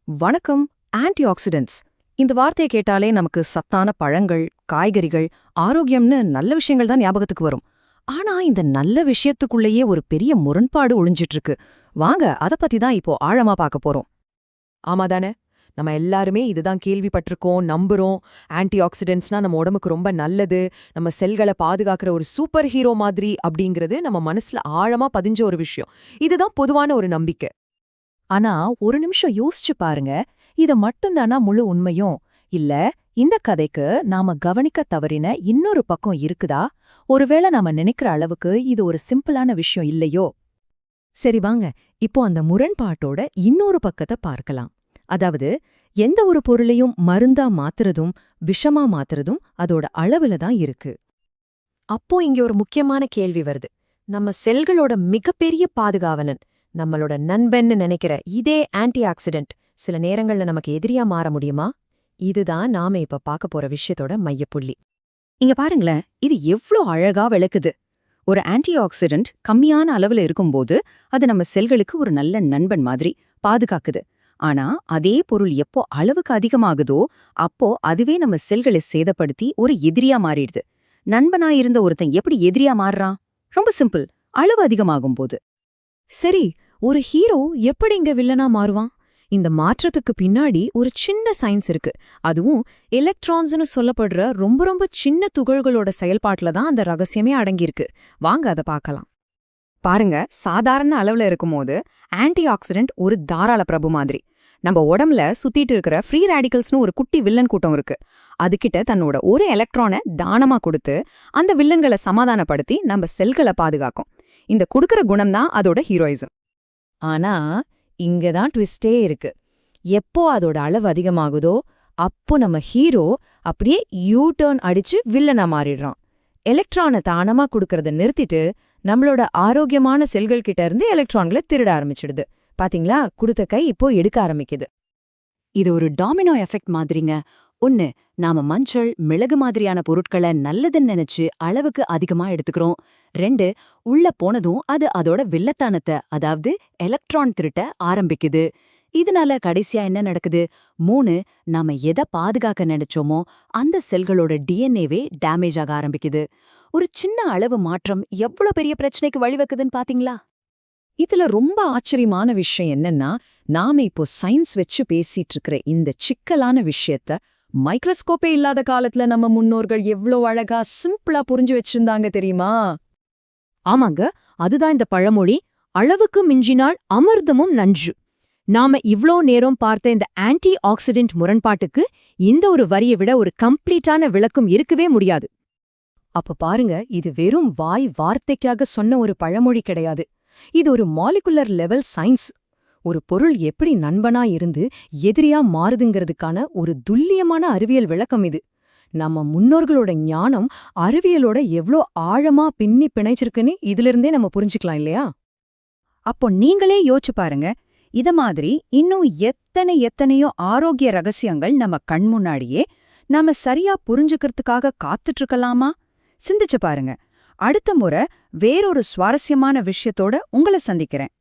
வணக்கம். ஆன்டிஆக்சிடென்ட்ஸ் இந்த வார்த்தையை கேட்டாலே நமக்கு சத்தான பழங்கள், காய்கறிகள், ஆரோக்கியம்னு நல்ல விஷயங்கள் தான் ஞாபகத்துக்கு வரும். ஆனா இந்த நல்ல விஷயத்துக்குள்ளேயே ஒரு பெரிய முரண்பாடு ஒளிஞ்சிட்டு இருக்கு. வாங்க அத பத்தி தான் இப்போ ஆழமா பார்க்க போறோம். ஆமாதானே. நம்ம எல்லாருமே இதுதான் கேள்விப்பட்டிருக்கோம், நம்புறோம். ஆன்டிஆக்சிடென்ட்ஸ்னா நம்ம உடம்புக்கு ரொம்ப நல்லது, நம்ம செல்களை பாதுகாக்கிற ஒரு சூப்பர் ஹீரோ மாதிரி அப்படிங்கிறது நம்ம மனசுல ஆழமா பதிஞ்ச ஒரு விஷயம். இதுதான் பொதுவான ஒரு நம்பிக்கை. ஆனா ஒரு நிமிஷம் யோசிச்சு பாருங்க, இத மட்டும்தானா முழு உண்மையும்? இல்ல இந்த கதைக்கு நாம கவனிக்க தவறின இன்னொரு பக்கம் இருக்குதா? ஒருவேளை நாம நினைக்கிற அளவுக்கு இது ஒரு சிம்பிளான விஷயம் இல்லையோ? சரி வாங்க, இப்போ அந்த முரண்பாட்டோட இன்னொரு பக்கத்தை பார்க்கலாம். அதாவது எந்த ஒரு பொருளையும் மருந்தா மாத்துறதும் விஷமா மாத்துறதும் அதோட அளவுல தான் இருக்கு. அப்போ இங்க ஒரு முக்கியமான கேள்வி வருது. நம்ம செல்களோட மிகப்பெரிய பாதுகாவலன், நம்மளோட நண்பன்னு நினைக்கிற இதே ஆன்டிஆக்சிடென்ட் சில நேரங்கள்ல நமக்கு எதிரியா மாற முடியுமா? இதுதான் நாம இப்ப பார்க்க போற விஷயத்தோட மையப்புள்ளி. இங்க பாருங்களேன், இது எவ்ளோ அழகா விளக்குது. ஒரு ஆன்டிஆக்சிடென்ட் கம்மியான அளவுல இருக்கும்போது அது நம்ம செல்களுக்கு ஒரு நல்ல நண்பன் மாதிரி பாதுகாக்குது. ஆனா அதே பொருள் எப்போ அளவுக்கு அதிகமாகுதோ அப்போ அதுவே நம்ம செல்களை சேதப்படுத்தி ஒரு எதிரியா மாறிடுது. நண்பனா இருந்த ஒருத்தன் எப்படி எதிரியா மாறுறான்? ரொம்ப சிம்பிள், அளவு அதிகமாகும் போது. சரி, ஒரு ஹீரோ எப்படி இங்க வில்லனா மாறுவான்? இந்த மாற்றத்துக்கு பின்னாடி ஒரு சின்ன சயின்ஸ் இருக்கு. அதுவும் எலக்ட்ரான்ஸ்னு சொல்லப்படுற ரொம்ப ரொம்ப சின்ன துகள்களோட செயல்பாட்டுல தான் அந்த ரகசியமே அடங்கியிருக்கு. வாங்க அதை பார்க்கலாம். பாருங்க, சாதாரண அளவுல இருக்கும்போது ஆன்டிஆக்சிடென்ட் ஒரு தாராள பிரபு மாதிரி. நம்ம உடம்புல சுத்திட்டு இருக்கிற ஃப்ரீ ரேடிக்கல்ஸ்னு ஒரு குட்டி வில்லன் கூட்டம் இருக்கு. அதுகிட்ட தன்னோட ஒரு எலக்ட்ரானை தானமா கொடுத்து அந்த வில்லன்களை சமாதானப்படுத்தி நம்ம செல்களை பாதுகாக்கும். இந்த குடுக்கற குணம் தான் அதோட ஹீரோயிசம். ஆனா இங்கதான் ட்விஸ்டே இருக்கு. எப்போ அதோட அளவு அதிகமாகுதோ அப்போ நம்ம ஹீரோ அப்படியே யூ டர்ன் அடிச்சு வில்லனா மாறிடுறான். எலக்ட்ரானை தானமா கொடுக்கறத நிறுத்திட்டு நம்மளோட ஆரோக்கியமான செல்கள் கிட்ட இருந்து எலக்ட்ரான்களை திருட ஆரம்பிச்சிடுது. பாத்தீங்களா, கொடுத்த கை இப்போ எடுக்க ஆரம்பிக்குது. இது ஒரு டாமினோ எஃபெக்ட் மாதிரிங்க. ஒன்னு, நாம மஞ்சள், மிளகு மாதிரியான பொருட்களை நல்லதுன்னு நினைச்சு அளவுக்கு அதிகமா எடுத்துக்கிறோம். 2, உள்ள போனதும் அது அதோட வில்லத்தனத்தை, அதாவது எலக்ட்ரான் திருட்ட ஆரம்பிக்குது. இதனால கடைசியா என்ன நடக்குது? 3, நாம எதை பாதுகாக்க நினைச்சோமோ அந்த செல்களோட டிஎன்ஏவே டேமேஜ் ஆக ஆரம்பிக்குது. ஒரு சின்ன அளவு மாற்றம் எவ்வளவு பெரிய பிரச்சனைக்கு வழிவகுக்குதுன்னு பாத்தீங்களா? இதுல ரொம்ப ஆச்சரியமான விஷயம் என்னன்னா, நாம இப்போ சயின்ஸ் வச்சு பேசிட்டு இருக்கிற இந்த சிக்கலான விஷயத்த மைக்ரோஸ்கோப்பே இல்லாத காலத்துல நம்ம முன்னோர்கள் எவ்ளோ அழகா சிம்பிளா புரிஞ்சு வச்சிருந்தாங்க தெரியுமா? ஆமாங்க, அதுதான் இந்த பழமொழி, அளவுக்கு மிஞ்சினால் அமிர்தமும் நஞ்சு. நாம இவ்ளோ நேரம் பார்த்த இந்த ஆன்டி ஆக்சிடென்ட் முரண்பாட்டுக்கு இந்த ஒரு வரியை விட ஒரு கம்ப்ளீட்டான விளக்கம் இருக்கவே முடியாது. அப்ப பாருங்க, இது வெறும் வாய் வார்த்தைக்காக சொன்ன ஒரு பழமொழி கிடையாது. இது ஒரு மாலிகுலர் லெவல் சயின்ஸ். ஒரு பொருள் எப்படி நண்பனா இருந்து எதிரியா மாறுதுங்கிறதுக்கான ஒரு துல்லியமான அறிவியல் விளக்கம் இது. நம்ம முன்னோர்களோட ஞானம் அறிவியலோட எவ்ளோ ஆழமா பின்னி பிணைச்சிருக்குன்னு இதிலிருந்தே நம்ம புரிஞ்சுக்கலாம் இல்லையா? அப்போ நீங்களே யோசிச்சு பாருங்க, இத மாதிரி இன்னும் எத்தனையோ ஆரோக்கிய ரகசியங்கள் நம்ம கண் முன்னாடியே நாம சரியா புரிஞ்சுக்கிறதுக்காக காத்துட்டு இருக்கலாமா? சிந்திச்சு பாருங்க. அடுத்த முறை வேறொரு சுவாரஸ்யமான விஷயத்தோட உங்களை சந்திக்கிறேன்.